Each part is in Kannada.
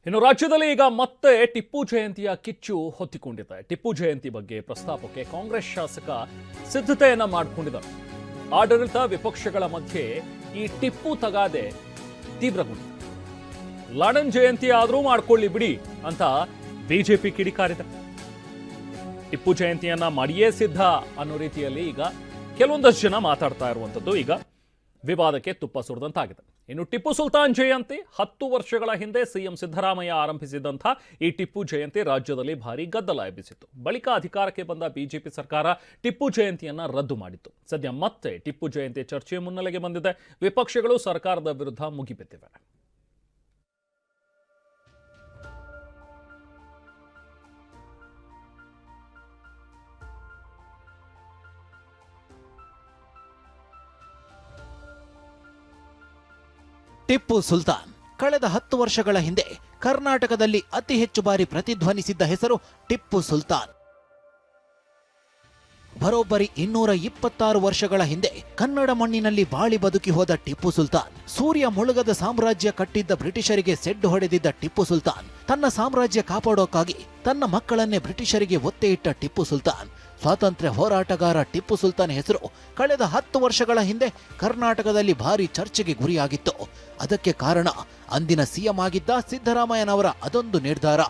ಇನ್ನು ರಾಜ್ಯದಲ್ಲಿ ಈಗ ಮತ್ತೆ ಟಿಪ್ಪು ಜಯಂತಿಯ ಕಿಚ್ಚು ಹೊತ್ತಿಕೊಂಡಿದೆ. ಟಿಪ್ಪು ಜಯಂತಿ ಬಗ್ಗೆ ಪ್ರಸ್ತಾಪಕ್ಕೆ ಕಾಂಗ್ರೆಸ್ ಶಾಸಕ ಸಿದ್ಧತೆಯನ್ನ ಮಾಡಿಕೊಂಡಿದ್ದಾರೆ. ಆಡಳಿತ ವಿಪಕ್ಷಗಳ ಮಧ್ಯೆ ಈ ಟಿಪ್ಪು ತಗಾದೆ ತೀವ್ರಗೊಂಡಿದೆ. ಲಾಡನ್ ಜಯಂತಿ ಆದರೂ ಮಾಡ್ಕೊಳ್ಳಿ ಬಿಡಿ ಅಂತ ಬಿಜೆಪಿ ಕಿಡಿಕಾರಿದೆ. ಟಿಪ್ಪು ಜಯಂತಿಯನ್ನ ಮಾಡಿಯೇ ಸಿದ್ಧ ಅನ್ನೋ ರೀತಿಯಲ್ಲಿ ಈಗ ಕೆಲವೊಂದಷ್ಟು ಜನ ಮಾತಾಡ್ತಾ ಇರುವಂಥದ್ದು ಈಗ ವಿವಾದಕ್ಕೆ ತುಪ್ಪ ಸುರಿದಂತಾಗಿದೆ. ಇನ್ನು ಟಿಪ್ಪು ಸುಲ್ತಾನ್ ಜಯಂತಿ 10 ವರ್ಷಗಳ ಹಿಂದೆ ಸಿಎಂ ಸಿದ್ದರಾಮಯ್ಯ ಆರಂಭಿಸಿದಂಥ ಈ ಟಿಪ್ಪು ಜಯಂತಿ ರಾಜ್ಯದಲ್ಲಿ ಭಾರೀ ಗದ್ದಲ ಎಬ್ಬಿಸಿತ್ತು. ಬಳಿಕ ಅಧಿಕಾರಕ್ಕೆ ಬಂದ ಬಿಜೆಪಿ ಸರ್ಕಾರ ಟಿಪ್ಪು ಜಯಂತಿಯನ್ನ ರದ್ದು ಮಾಡಿತ್ತು. ಸದ್ಯ ಮತ್ತೆ ಟಿಪ್ಪು ಜಯಂತಿ ಚರ್ಚೆ ಮುನ್ನೆಲೆಗೆ ಬಂದಿದೆ. ವಿಪಕ್ಷಗಳು ಸರ್ಕಾರದ ವಿರುದ್ಧ ಮುಗಿಬಿದ್ದಿವೆ. ಟಿಪ್ಪು ಸುಲ್ತಾನ್ ಕಳೆದ 10 ವರ್ಷಗಳ ಹಿಂದೆ ಕರ್ನಾಟಕದಲ್ಲಿ ಅತಿ ಹೆಚ್ಚು ಬಾರಿ ಪ್ರತಿಧ್ವನಿಸಿದ್ದ ಹೆಸರು ಟಿಪ್ಪು ಸುಲ್ತಾನ್. ಬರೋಬ್ಬರಿ 226 ವರ್ಷಗಳ ಹಿಂದೆ ಕನ್ನಡ ಮಣ್ಣಿನಲ್ಲಿ ಬಾಳಿ ಬದುಕಿ ಹೋದ ಟಿಪ್ಪು ಸುಲ್ತಾನ್, ಸೂರ್ಯ ಮುಳುಗದ ಸಾಮ್ರಾಜ್ಯ ಕಟ್ಟಿದ್ದ ಬ್ರಿಟಿಷರಿಗೆ ಸೆಡ್ಡು ಹೊಡೆದಿದ್ದ ಟಿಪ್ಪು ಸುಲ್ತಾನ್, ತನ್ನ ಸಾಮ್ರಾಜ್ಯ ಕಾಪಾಡೋಕ್ಕಾಗಿ ತನ್ನ ಮಕ್ಕಳನ್ನೇ ಬ್ರಿಟಿಷರಿಗೆ ಒತ್ತೆ ಇಟ್ಟ ಟಿಪ್ಪು ಸುಲ್ತಾನ್, ಸ್ವಾತಂತ್ರ್ಯ ಹೋರಾಟಗಾರ ಟಿಪ್ಪು ಸುಲ್ತಾನ್ ಹೆಸರು ಕಳೆದ 10 ವರ್ಷಗಳ ಹಿಂದೆ ಕರ್ನಾಟಕದಲ್ಲಿ ಭಾರಿ ಚರ್ಚೆಗೆ ಗುರಿಯಾಗಿತ್ತು. ಅದಕ್ಕೆ ಕಾರಣ ಅಂದಿನ ಸಿಎಂ ಆಗಿದ್ದ ಸಿದ್ದರಾಮಯ್ಯನವರ ಅದೊಂದು ನಿರ್ಧಾರ.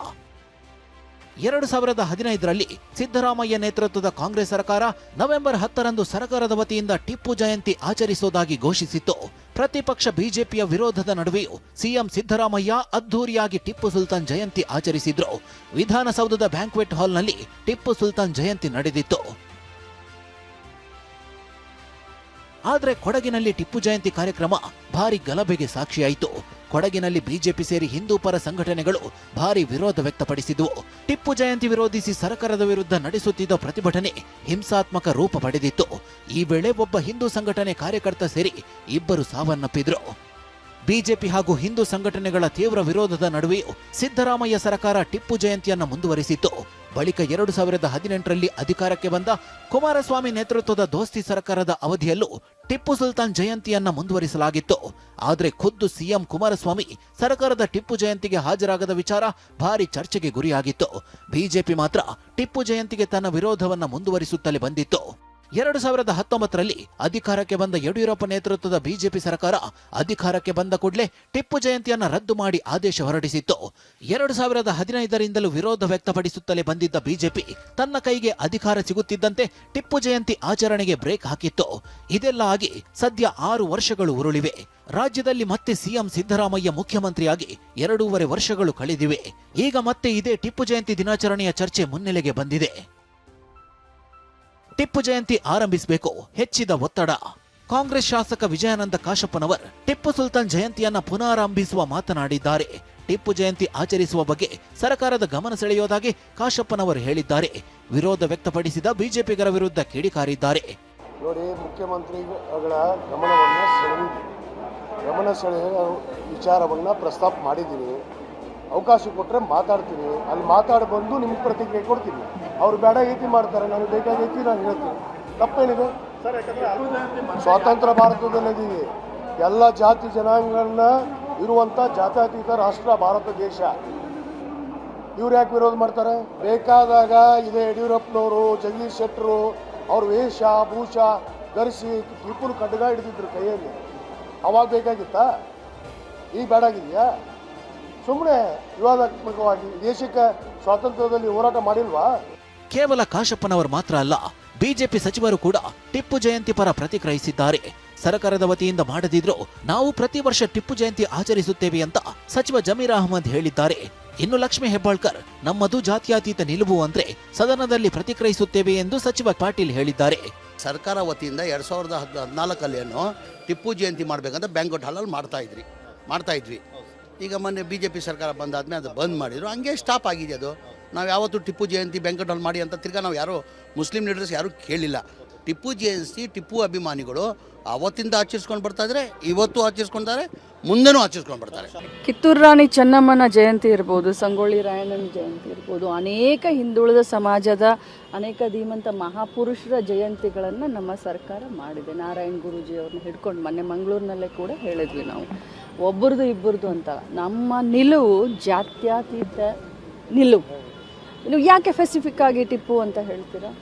2015ರಲ್ಲಿ ಸಿದ್ದರಾಮಯ್ಯ ನೇತೃತ್ವದ ಕಾಂಗ್ರೆಸ್ ಸರ್ಕಾರ ನವೆಂಬರ್ 10ರಂದು ಸರ್ಕಾರದ ವತಿಯಿಂದ ಟಿಪ್ಪು ಜಯಂತಿ ಆಚರಿಸುವುದಾಗಿ ಘೋಷಿಸಿತ್ತು. ಪ್ರತಿಪಕ್ಷ ಬಿಜೆಪಿಯ ವಿರೋಧದ ನಡುವೆಯೂ ಸಿಎಂ ಸಿದ್ದರಾಮಯ್ಯ ಅದ್ಧೂರಿಯಾಗಿ ಟಿಪ್ಪು ಸುಲ್ತಾನ್ ಜಯಂತಿ ಆಚರಿಸಿದ್ರು. ವಿಧಾನಸೌಧದ ಬ್ಯಾಂಕ್ವೆಟ್ ಹಾಲ್ನಲ್ಲಿ ಟಿಪ್ಪು ಸುಲ್ತಾನ್ ಜಯಂತಿ ನಡೆದಿತ್ತು. ಆದರೆ ಕೊಡಗಿನಲ್ಲಿ ಟಿಪ್ಪು ಜಯಂತಿ ಕಾರ್ಯಕ್ರಮ ಭಾರಿ ಗಲಭೆಗೆ ಸಾಕ್ಷಿಯಾಯಿತು. ಕೊಡಗಿನಲ್ಲಿ ಬಿಜೆಪಿ ಸೇರಿ ಹಿಂದೂ ಪರ ಸಂಘಟನೆಗಳು ಭಾರಿ ವಿರೋಧ ವ್ಯಕ್ತಪಡಿಸಿದವು. ಟಿಪ್ಪು ಜಯಂತಿ ವಿರೋಧಿಸಿ ಸರ್ಕಾರದ ವಿರುದ್ಧ ನಡೆಸುತ್ತಿದ್ದ ಪ್ರತಿಭಟನೆ ಹಿಂಸಾತ್ಮಕ ರೂಪ ಪಡೆದಿತ್ತು. ಈ ವೇಳೆ ಒಬ್ಬ ಹಿಂದೂ ಸಂಘಟನೆ ಕಾರ್ಯಕರ್ತ ಸೇರಿ 2 ಸಾವನ್ನಪ್ಪಿದ್ರು. ಬಿಜೆಪಿ ಹಾಗೂ ಹಿಂದೂ ಸಂಘಟನೆಗಳ ತೀವ್ರ ವಿರೋಧದ ನಡುವೆಯೂ ಸಿದ್ದರಾಮಯ್ಯ ಸರ್ಕಾರ ಟಿಪ್ಪು ಜಯಂತಿಯನ್ನು ಮುಂದುವರಿಸಿತ್ತು. ಬಳಿಕ 2018ರಲ್ಲಿ ಅಧಿಕಾರಕ್ಕೆ ಬಂದ ಕುಮಾರಸ್ವಾಮಿ ನೇತೃತ್ವದ ದೋಸ್ತಿ ಸರ್ಕಾರದ ಅವಧಿಯಲ್ಲೂ ಟಿಪ್ಪು ಸುಲ್ತಾನ್ ಜಯಂತಿಯನ್ನ ಮುಂದುವರಿಸಲಾಗಿತ್ತು. ಆದರೆ ಖುದ್ದು ಸಿಎಂ ಕುಮಾರಸ್ವಾಮಿ ಸರ್ಕಾರದ ಟಿಪ್ಪು ಜಯಂತಿಗೆ ಹಾಜರಾಗದ ವಿಚಾರ ಭಾರಿ ಚರ್ಚೆಗೆ ಗುರಿಯಾಗಿತ್ತು. ಬಿಜೆಪಿ ಮಾತ್ರ ಟಿಪ್ಪು ಜಯಂತಿಗೆ ತನ್ನ ವಿರೋಧವನ್ನ ಮುಂದುವರಿಸುತ್ತಲೇ ಬಂದಿತ್ತು. 2019ರಲ್ಲಿ ಅಧಿಕಾರಕ್ಕೆ ಬಂದ ಯಡಿಯೂರಪ್ಪ ನೇತೃತ್ವದ ಬಿಜೆಪಿ ಸರ್ಕಾರ ಅಧಿಕಾರಕ್ಕೆ ಬಂದ ಕೂಡಲೇ ಟಿಪ್ಪು ಜಯಂತಿಯನ್ನು ರದ್ದು ಮಾಡಿ ಆದೇಶ ಹೊರಡಿಸಿತ್ತು. 2015ರಿಂದಲೂ ವಿರೋಧ ವ್ಯಕ್ತಪಡಿಸುತ್ತಲೇ ಬಂದಿದ್ದ ಬಿಜೆಪಿ ತನ್ನ ಕೈಗೆ ಅಧಿಕಾರ ಸಿಗುತ್ತಿದ್ದಂತೆ ಟಿಪ್ಪು ಜಯಂತಿ ಆಚರಣೆಗೆ ಬ್ರೇಕ್ ಹಾಕಿತ್ತು. ಇದೆಲ್ಲ ಆಗಿ ಸದ್ಯ 6 ವರ್ಷಗಳು ಉರುಳಿವೆ. ರಾಜ್ಯದಲ್ಲಿ ಮತ್ತೆ ಸಿಎಂ ಸಿದ್ದರಾಮಯ್ಯ ಮುಖ್ಯಮಂತ್ರಿಯಾಗಿ 2.5 ವರ್ಷಗಳು ಕಳೆದಿವೆ. ಈಗ ಮತ್ತೆ ಇದೇ ಟಿಪ್ಪು ಜಯಂತಿ ದಿನಾಚರಣೆಯ ಚರ್ಚೆ ಮುನ್ನೆಲೆಗೆ ಬಂದಿದೆ. ಟಿಪ್ಪು ಜಯಂತಿ ಆರಂಭಿಸಬೇಕು, ಹೆಚ್ಚಿದ ಒತ್ತಡ. ಕಾಂಗ್ರೆಸ್ ಶಾಸಕ ವಿಜಯಾನಂದ ಕಾಶಪ್ಪನವರ್ ಟಿಪ್ಪು ಸುಲ್ತಾನ್ ಜಯಂತಿಯನ್ನ ಪುನರಾರಂಭಿಸುವ ಮಾತನಾಡಿದ್ದಾರೆ. ಟಿಪ್ಪು ಜಯಂತಿ ಆಚರಿಸುವ ಬಗ್ಗೆ ಸರ್ಕಾರದ ಗಮನ ಸೆಳೆಯುವುದಾಗಿ ಕಾಶಪ್ಪನವರು ಹೇಳಿದ್ದಾರೆ. ವಿರೋಧ ವ್ಯಕ್ತಪಡಿಸಿದ ಬಿಜೆಪಿಗರ ವಿರುದ್ಧ ಕಿಡಿಕಾರಿದ್ದಾರೆ. ನೋಡಿ, ಮುಖ್ಯಮಂತ್ರಿಗಳ ಗಮನ ಸೆಳೆಯುವ ವಿಚಾರವನ್ನ ಪ್ರಸ್ತಾಪ ಮಾಡಿದ್ದೀನಿ. ಅವಕಾಶ ಕೊಟ್ಟರೆ ಮಾತಾಡ್ತೀನಿ. ಅಲ್ಲಿ ಮಾತಾಡಿ ಬಂದು ನಿಮ್ಗೆ ಪ್ರತಿಕ್ರಿಯೆ ಕೊಡ್ತೀನಿ. ಅವ್ರು ಬೇಡ ರೀತಿ ಮಾಡ್ತಾರೆ, ನನಗೆ ಬೇಕಾಗೈತಿ ನಾನು ಹೇಳ್ತೀನಿ. ತಪ್ಪೇನಿದೆ ಸರ್? ಯಾಕಂದರೆ ಸ್ವಾತಂತ್ರ್ಯ ಭಾರತದಲ್ಲಿದ್ದೀವಿ. ಎಲ್ಲ ಜಾತಿ ಜನಾಂಗಗಳನ್ನ ಇರುವಂಥ ಜಾತ್ಯತೀತ ರಾಷ್ಟ್ರ ಭಾರತ ದೇಶ. ಇವ್ರು ಯಾಕೆ ವಿರೋಧ ಮಾಡ್ತಾರೆ? ಬೇಕಾದಾಗ ಇದೇ ಯಡಿಯೂರಪ್ಪನವರು, ಜಗದೀಶ್ ಶೆಟ್ಟರು ಅವ್ರ ವೇಷ ಭೂಷ ಧರಿಸಿ ಟಿಪ್ಪುನ ಖಡ್ಗ ಹಿಡಿದಿದ್ರು ಕೈಯಲ್ಲಿ. ಅವಾಗ ಬೇಕಾಗಿತ್ತಾ? ಈಗ ಬೇಡಾಗಿದೆಯಾ? ಸುಮ್ಮನೆ ವಿವಾದಾತ್ಮಕವಾಗಿ ದೇಶಕ್ಕೆ ಸ್ವಾತಂತ್ರ್ಯದಲ್ಲಿ ಹೋರಾಟ ಮಾಡಿಲ್ವಾ? ಕೇವಲ ಕಾಶಪ್ಪನವರು ಮಾತ್ರ ಅಲ್ಲ, ಬಿಜೆಪಿ ಸಚಿವರು ಕೂಡ ಟಿಪ್ಪು ಜಯಂತಿ ಪರ ಪ್ರತಿಕ್ರಿಯಿಸಿದ್ದಾರೆ. ಸರ್ಕಾರದ ವತಿಯಿಂದ ಮಾಡದಿದ್ರು ನಾವು ಪ್ರತಿ ವರ್ಷ ಟಿಪ್ಪು ಜಯಂತಿ ಆಚರಿಸುತ್ತೇವೆ ಅಂತ ಸಚಿವ ಜಮೀರ್ ಅಹಮದ್ ಹೇಳಿದ್ದಾರೆ. ಇನ್ನು ಲಕ್ಷ್ಮೀ ಹೆಬ್ಬಾಳ್ಕರ್ ನಮ್ಮದು ಜಾತ್ಯತೀತ ನಿಲುವು ಅಂದ್ರೆ ಸದನದಲ್ಲಿ ಪ್ರತಿಕ್ರಿಯಿಸುತ್ತೇವೆ ಎಂದು ಸಚಿವ ಪಾಟೀಲ್ ಹೇಳಿದ್ದಾರೆ. ಸರ್ಕಾರ ವತಿಯಿಂದ 2014 ಟಿಪ್ಪು ಜಯಂತಿ ಮಾಡಬೇಕಂತ ಬ್ಯಾಂಕ್ವೆಟ್ ಹಾಲಲ್ಲಿ ಮಾಡ್ತಾ ಇದ್ವಿ. ಈಗ ಮೊನ್ನೆ ಬಿಜೆಪಿ ಸರ್ಕಾರ ಬಂದಾದ್ಮೇಲೆ ಅದು ಬಂದ್ ಮಾಡಿದ್ರು. ಹಂಗೆ ಸ್ಟಾಪ್ ಆಗಿದೆ ಅದು. ನಾವು ಯಾವತ್ತೂ ಟಿಪ್ಪು ಜಯಂತಿ ಬ್ಯಾಂಕ್ವೆಟ್ ಹಾಲ್ ಮಾಡಿ ಅಂತ ತಿರ್ಗಾ ನಾವು ಯಾರು ಮುಸ್ಲಿಂ ಲೀಡರ್ಸ್ ಯಾರೂ ಕೇಳಿಲ್ಲ. ಟಿಪ್ಪು ಜಯಂತಿ ಟಿಪ್ಪು ಅಭಿಮಾನಿಗಳು ಅವತ್ತಿಂದ ಆಚರಿಸ್ಕೊಂಡು ಬರ್ತಾ ಇದ್ದಾರೆ, ಇವತ್ತು ಆಚರಿಸ್ಕೊಂತಾರೆ, ಮುಂದೆನೂ ಆಚರಿಸ್ಕೊಂಡು ಬರ್ತಾರೆ. ಕಿತ್ತೂರು ರಾಣಿ ಚೆನ್ನಮ್ಮನ ಜಯಂತಿ ಇರ್ಬೋದು, ಸಂಗೊಳ್ಳಿ ರಾಯಣ್ಣನ ಜಯಂತಿ ಇರ್ಬೋದು, ಅನೇಕ ಹಿಂದುಳಿದ ಸಮಾಜದ ಅನೇಕ ಧೀಮಂತ ಮಹಾಪುರುಷರ ಜಯಂತಿಗಳನ್ನು ನಮ್ಮ ಸರ್ಕಾರ ಮಾಡಿದೆ. ನಾರಾಯಣ್ ಗುರೂಜಿ ಅವ್ರನ್ನ ಹಿಡ್ಕೊಂಡು ಮೊನ್ನೆ ಮಂಗಳೂರಿನಲ್ಲೇ ಕೂಡ ಹೇಳಿದ್ವಿ ನಾವು, ಒಬ್ಬರದು ಇಬ್ಬರದು ಅಂತ. ನಮ್ಮ ನಿಲುವು ಜಾತ್ಯತೀತ ನಿಲುವು. ನೀವು ಯಾಕೆ ಸ್ಪೆಸಿಫಿಕ್ ಆಗಿ ಟಿಪ್ಪು ಅಂತ ಹೇಳ್ತೀರಾ?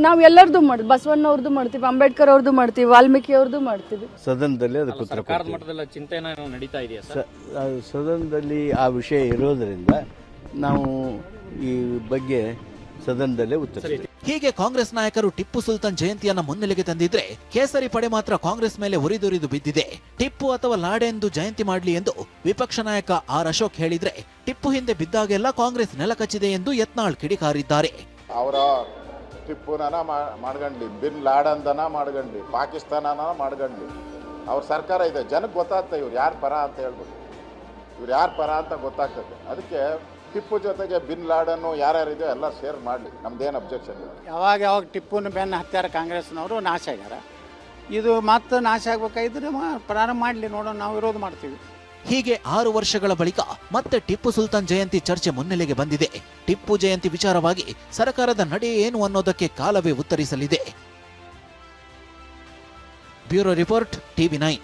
ನಾವು ಎಲ್ಲರದ್ದು ಮಾಡ್ತೀವಿ, ಬಸವಣ್ಣವ್ರದ್ದು ಮಾಡ್ತೀವಿ, ಅಂಬೇಡ್ಕರ್ ಅವ್ರದ್ದು ಮಾಡ್ತೀವಿ, ವಾಲ್ಮೀಕಿ ಅವ್ರದ್ದು ಮಾಡ್ತೀವಿ. ಸದನದಲ್ಲಿ ಅದಕ್ಕೆ ಉತ್ತರ ಸರ್ಕಾರದ ಮಟ್ಟದಲ್ಲಿ ಚಿಂತನೆ ನಡೀತಾ ಇದೆಯಾ ಸರ್? ಸದನದಲ್ಲಿ ಆ ವಿಷಯ ಇರೋದರಿಂದ ನಾವು ಈ ಬಗ್ಗೆ ಸದನದಲ್ಲೇ ಉತ್ತರಿಸ್ತೀವಿ. ಹೀಗೆ ಕಾಂಗ್ರೆಸ್ ನಾಯಕರು ಟಿಪ್ಪು ಸುಲ್ತಾನ್ ಜಯಂತಿಯನ್ನ ಮುನ್ನೆಲೆಗೆ ತಂದಿದ್ರೆ, ಕೇಸರಿ ಪಡೆ ಮಾತ್ರ ಕಾಂಗ್ರೆಸ್ ಮೇಲೆ ಉರಿದುರಿದು ಬಿದ್ದಿದೆ. ಟಿಪ್ಪು ಅಥವಾ ಲಾಡೆಂದು ಜಯಂತಿ ಮಾಡಲಿ ಎಂದು ವಿಪಕ್ಷ ನಾಯಕ ಆರ್ ಅಶೋಕ್ ಹೇಳಿದ್ರೆ, ಟಿಪ್ಪು ಹಿಂದೆ ಬಿದ್ದಾಗೆಲ್ಲ ಕಾಂಗ್ರೆಸ್ ನೆಲಕಚ್ಚಿದೆ ಎಂದು ಯತ್ನಾಳ್ ಕಿಡಿಕಾರಿದ್ದಾರೆ. ಅವರ ಟಿಪ್ಪುನ ಮಾಡ್ಕೊಂಡ್ಲಿ, ಬಿನ್ ಲಾಡನ್ದನ ಮಾಡ್ಕೊಂಡ್ಲಿ, ಪಾಕಿಸ್ತಾನನ ಮಾಡ್ಕೊಂಡ್ಲಿ, ಅವ್ರ ಸರ್ಕಾರ ಇದೆ, ಜನಕ್ಕೆ ಗೊತ್ತಾಗ್ತದೆ ಇವ್ರು ಯಾರು ಪರ ಅಂತ ಹೇಳ್ಬಿಟ್ಟು, ಇವ್ರು ಯಾರು ಪರ ಅಂತ ಗೊತ್ತಾಗ್ತದೆ. ಅದಕ್ಕೆ ಟಿಪ್ಪು ಜೊತೆಗೆ ಬಿನ್ ಲಾಡನ್ನು ಯಾರ್ಯಾರಿದೆ ಎಲ್ಲ ಶೇರ್ ಮಾಡಲಿ, ನಮ್ದೇನು ಅಬ್ಜೆಕ್ಷನ್ ಇಲ್ಲ. ಯಾವಾಗ ಟಿಪ್ಪುನ ಬೆನ್ನು ಹತ್ಯಾರ ಕಾಂಗ್ರೆಸ್ನವರು ನಾಶ ಆಗ್ಯಾರ. ಇದು ಮತ್ತೆ ನಾಶ ಆಗ್ಬೇಕಾಗಿದ್ರೆ ಪ್ರಾರಂಭ ಮಾಡಲಿ, ನೋಡೋಣ, ನಾವು ವಿರೋಧ ಮಾಡ್ತೀವಿ. ಹೀಗೆ 6 ವರ್ಷಗಳ ಬಳಿಕ ಮತ್ತೆ ಟಿಪ್ಪು ಸುಲ್ತಾನ್ ಜಯಂತಿ ಚರ್ಚೆ ಮುನ್ನೆಲೆಗೆ ಬಂದಿದೆ. ಟಿಪ್ಪು ಜಯಂತಿ ವಿಚಾರವಾಗಿ ಸರ್ಕಾರದ ನಡೆ ಏನು ಅನ್ನೋದಕ್ಕೆ ಕಾಲವೇ ಉತ್ತರಿಸಲಿದೆ. Bureau report, TV9.